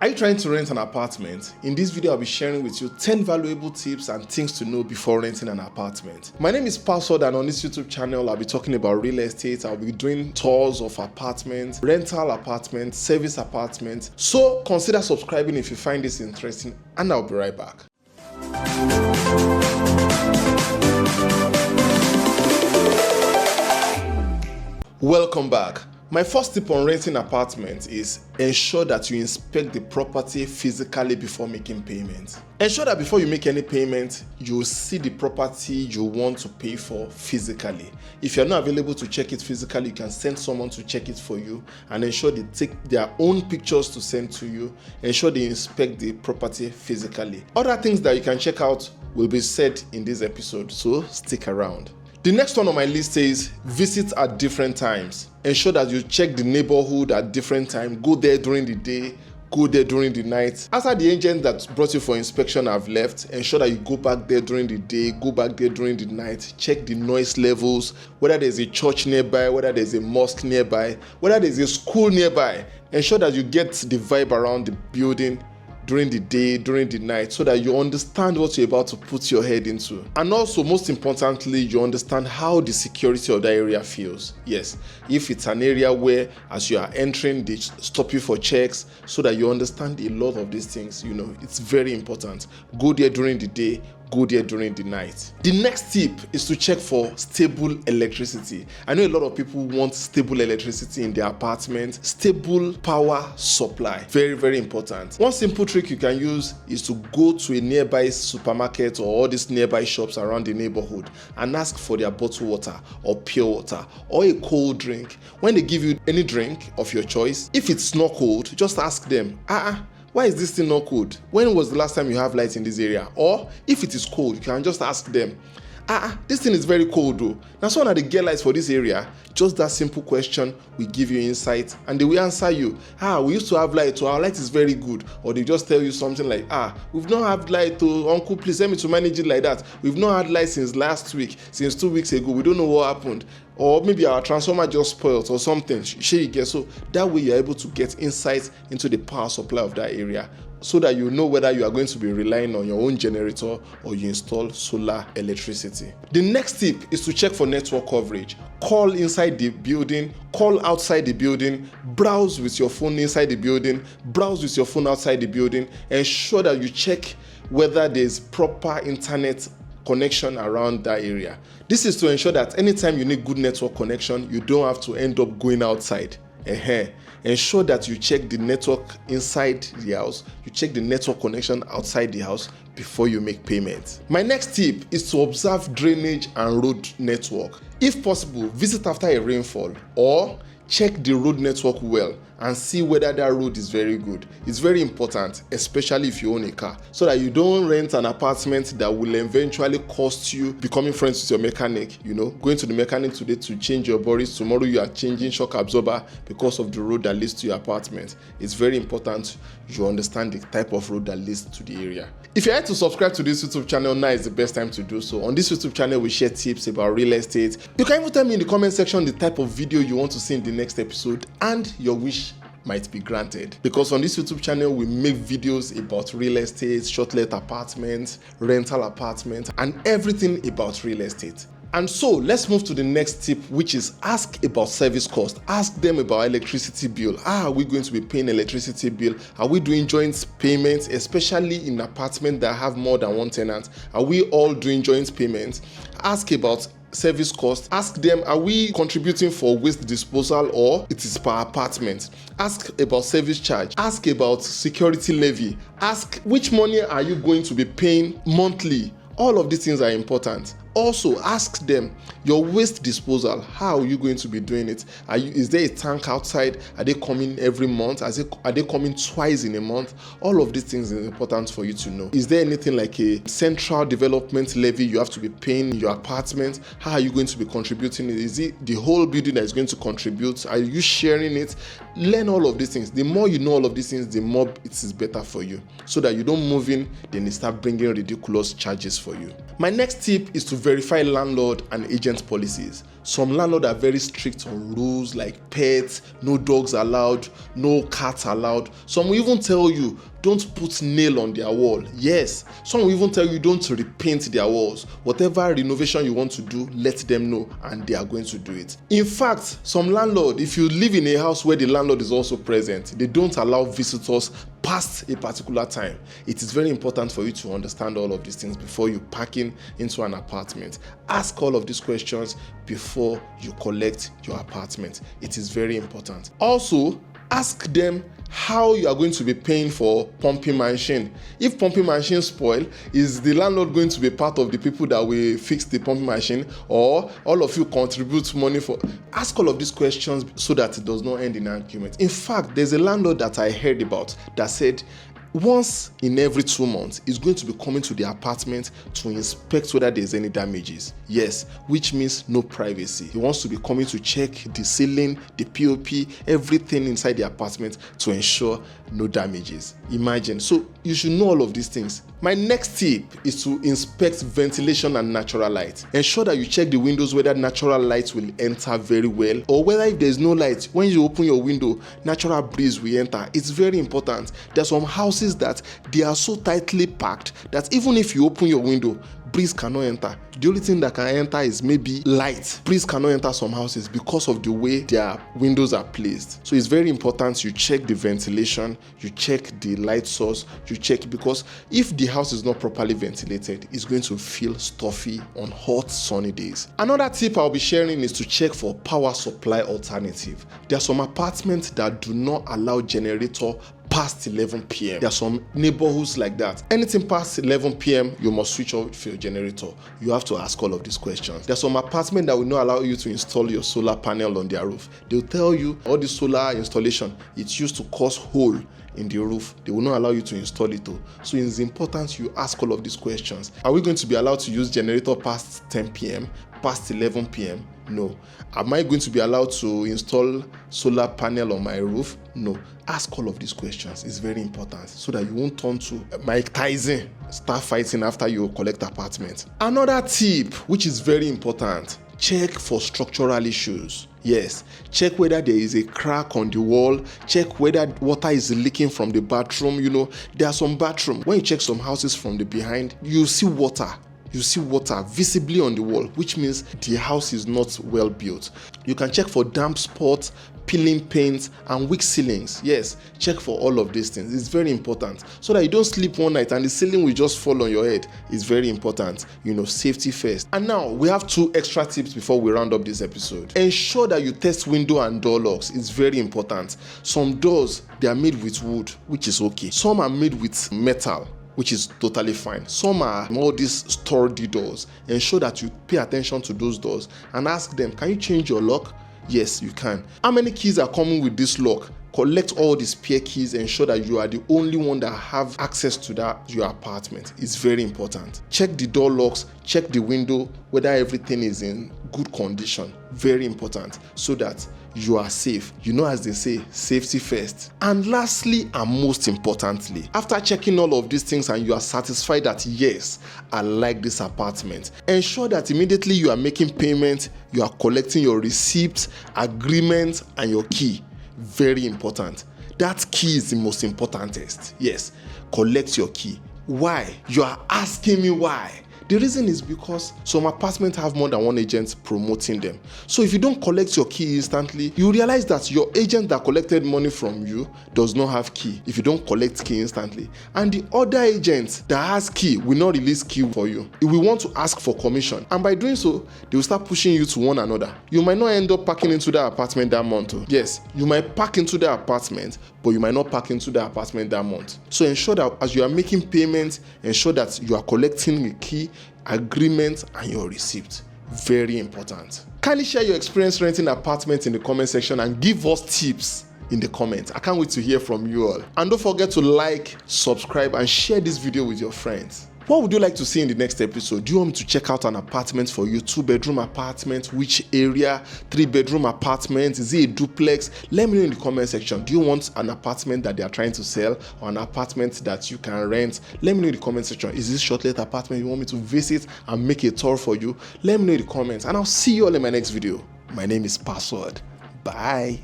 Are you trying to rent an apartment? In this video, I'll be sharing with you 10 valuable tips and things to know before renting an apartment. My name is Password, and on this YouTube channel, I'll be talking about real estate. I'll be doing tours of apartments, rental apartments, service apartments. So consider subscribing if you find this interesting, and I'll be right back. Welcome back. My first tip on renting apartments is ensure that you inspect the property physically before making payments. Ensure that before you make any payment, you see the property you want to pay for physically. If you're not available to check it physically, you can send someone to check it for you and ensure they take their own pictures to send to you. Ensure they inspect the property physically. Other things that you can check out will be said in this episode, so stick around. The next one on my list says visit at different times. Ensure that you check the neighborhood at different times. Go there during the day, go there during the night. After the agent that brought you for inspection have left, ensure that you go back there during the day, go back there during the night. Check the noise levels, whether there's a church nearby, whether there's a mosque nearby, whether there's a school nearby. Ensure that you get the vibe around the building during the day, during the night, so that you understand what you're about to put your head into. And also, most importantly, you understand how the security of that area feels. Yes, if it's an area where as you are entering, they stop you for checks, so that you understand a lot of these things. It's very important. Go there during the day, go there during the night. The next tip is to check for stable electricity. I know a lot of people want stable electricity in their apartment. Stable power supply, very, very important. One simple trick you can use is to go to a nearby supermarket or all these nearby shops around the neighborhood and ask for their bottled water or pure water or a cold drink. When they give you any drink of your choice, if it's not cold, just ask them, why is this thing not cold? When was the last time you have light in this area? Or if it is cold, you can just ask them, this thing is very cold though. Now, so now they get lights for this area. Just that simple question will give you insight, and they will answer you, we used to have light, so our light is very good. Or they just tell you something like, we've not had light, uncle, please help me to manage it like that. We've not had light since last week, since 2 weeks ago. We don't know what happened. Or maybe our transformer just spoiled or something. So that way you're able to get insight into the power supply of that area, so that you know whether you are going to be relying on your own generator or you install solar electricity. The next tip is to check for network coverage. Call inside the building, call outside the building, browse with your phone inside the building, browse with your phone outside the building. Ensure that you check whether there's proper internet connection around that area. This is to ensure that anytime you need good network connection, you don't have to end up going outside. Ensure that you check the network inside the house, you check the network connection outside the house before you make payments. My next tip is to observe drainage and road network. If possible, visit after a rainfall or check the road network well and see whether that road is very good. It's very important, especially if you own a car, so that you don't rent an apartment that will eventually cost you becoming friends with your mechanic. Going to the mechanic today to change your boris, tomorrow you are changing shock absorber because of the road that leads to your apartment. It's very important you understand the type of road that leads to the area. If you're here to subscribe to this YouTube channel, now is the best time to do so. On this YouTube channel, we share tips about real estate. You can even tell me in the comment section the type of video you want to see in the next episode, and your wish might be granted. Because on this YouTube channel, we make videos about real estate, short-let apartments, rental apartments, and everything about real estate. And so let's move to the next tip, which is ask about service cost. Ask them about electricity bill. Are we going to be paying electricity bill? Are we doing joint payments, especially in apartments that have more than one tenant? Are we all doing joint payments? Ask about service cost. Ask them, are we contributing for waste disposal or it is per apartment? Ask about service charge. Ask about security levy. Ask which money are you going to be paying monthly? All of these things are important. Also, ask them your waste disposal. How are you going to be doing it? Is there a tank outside? Are they coming every month? Are they coming twice in a month? All of these things is important for you to know. Is there anything like a central development levy you have to be paying in your apartment? How are you going to be contributing it? Is it the whole building that is going to contribute? Are you sharing it? Learn all of these things. The more you know all of these things, the more it is better for you, so that you don't move in, then they start bringing ridiculous charges for you. My next tip is to verify landlord and agent policies. Some landlords are very strict on rules like pets, no dogs allowed, no cats allowed. Some will even tell you don't put nail on their wall. Yes, some will even tell you don't repaint their walls. Whatever renovation you want to do, let them know and they are going to do it. In fact, some landlord, if you live in a house where the landlord is also present, they don't allow visitors past a particular time. It is very important for you to understand all of these things before you packing into an apartment. Ask all of these questions before you collect your apartment. It is very important. Also, ask them how you are going to be paying for pumping machine. If pumping machine spoil, is the landlord going to be part of the people that will fix the pumping machine, or all of you contribute money for? Ask all of these questions so that it does not end in an argument. In fact, there's a landlord that I heard about that said once in every 2 months, he's going to be coming to the apartment to inspect whether there's any damages. Yes, which means no privacy. He wants to be coming to check the ceiling, the POP, everything inside the apartment to ensure no damages. Imagine. So you should know all of these things. My next tip is to inspect ventilation and natural light. Ensure that you check the windows whether natural light will enter very well, or whether if there's no light, when you open your window, natural breeze will enter. It's very important. There are some houses that they are so tightly packed that even if you open your window, breeze cannot enter. The only thing that can enter is maybe light. Breeze cannot enter some houses because of the way their windows are placed. So it's very important you check the ventilation, you check the light source, you check, because if the house is not properly ventilated, it's going to feel stuffy on hot sunny days. Another tip I'll be sharing is to check for power supply alternative. There are some apartments that do not allow generator past 11 p.m. There are some neighborhoods like that. Anything past 11 p.m., you must switch off your generator. You have to ask all of these questions. There are some apartments that will not allow you to install your solar panel on their roof. They'll tell you all the solar installation, it's used to cause hole in the roof. They will not allow you to install it though. So it's important you ask all of these questions. Are we going to be allowed to use generator past 10 p.m., past 11 p.m.? No. Am I going to be allowed to install solar panel on my roof? No. Ask all of these questions. It's very important so that you won't turn to Mike Tyson, start fighting after you collect apartment. Another tip, which is very important, check for structural issues. Yes, check whether there is a crack on the wall, check whether water is leaking from the bathroom. You know, there are some bathrooms, when you check some houses from the behind, you see water. You see water visibly on the wall, which means the house is not well built. You can check for damp spots, peeling paint, and weak ceilings. Yes, check for all of these things. It's very important so that you don't sleep one night and the ceiling will just fall on your head. It's very important. You know, safety first. And now we have 2 extra tips before we round up this episode. Ensure that you test window and door locks. It's very important. Some doors, they are made with wood, which is okay. Some are made with metal, which is totally fine. Some are all these sturdy doors. Ensure that you pay attention to those doors and ask them, can you change your lock? Yes, you can. How many keys are coming with this lock? Collect all the spare keys. Ensure that you are the only one that have access to your apartment. It's very important. Check the door locks, check the window, whether everything is in good condition. Very important, so that you are safe. You know, as they say, safety first. And lastly, and most importantly, after checking all of these things and you are satisfied that yes, I like this apartment, ensure that immediately you are making payment, you are collecting your receipts, agreement, and your key. Very important. That key is the most importantest. Yes, collect your key. Why? You are asking me why. The reason is because some apartments have more than one agent promoting them. So if you don't collect your key instantly, you realize that your agent that collected money from you does not have key if you don't collect key instantly. And the other agent that has key will not release key for you. It will want to ask for commission. And by doing so, they will start pushing you to one another. You might not end up packing into that apartment that month. Yes, you might pack into the apartment, but you might not pack into the apartment that month. So ensure that as you are making payments, ensure that you are collecting the key, agreement, and your receipt. Very important. Kindly share your experience renting apartments in the comment section and give us tips in the comments. I can't wait to hear from you all. And don't forget to like, subscribe, and share this video with your friends. What would you like to see in the next episode? Do you want me to check out an apartment for you? 2-bedroom apartment? Which area? 3-bedroom apartment? Is it a duplex? Let me know in the comment section. Do you want an apartment that they are trying to sell or an apartment that you can rent? Let me know in the comment section. Is this short-let apartment you want me to visit and make a tour for you? Let me know in the comments, and I'll see you all in my next video. My name is Password. Bye.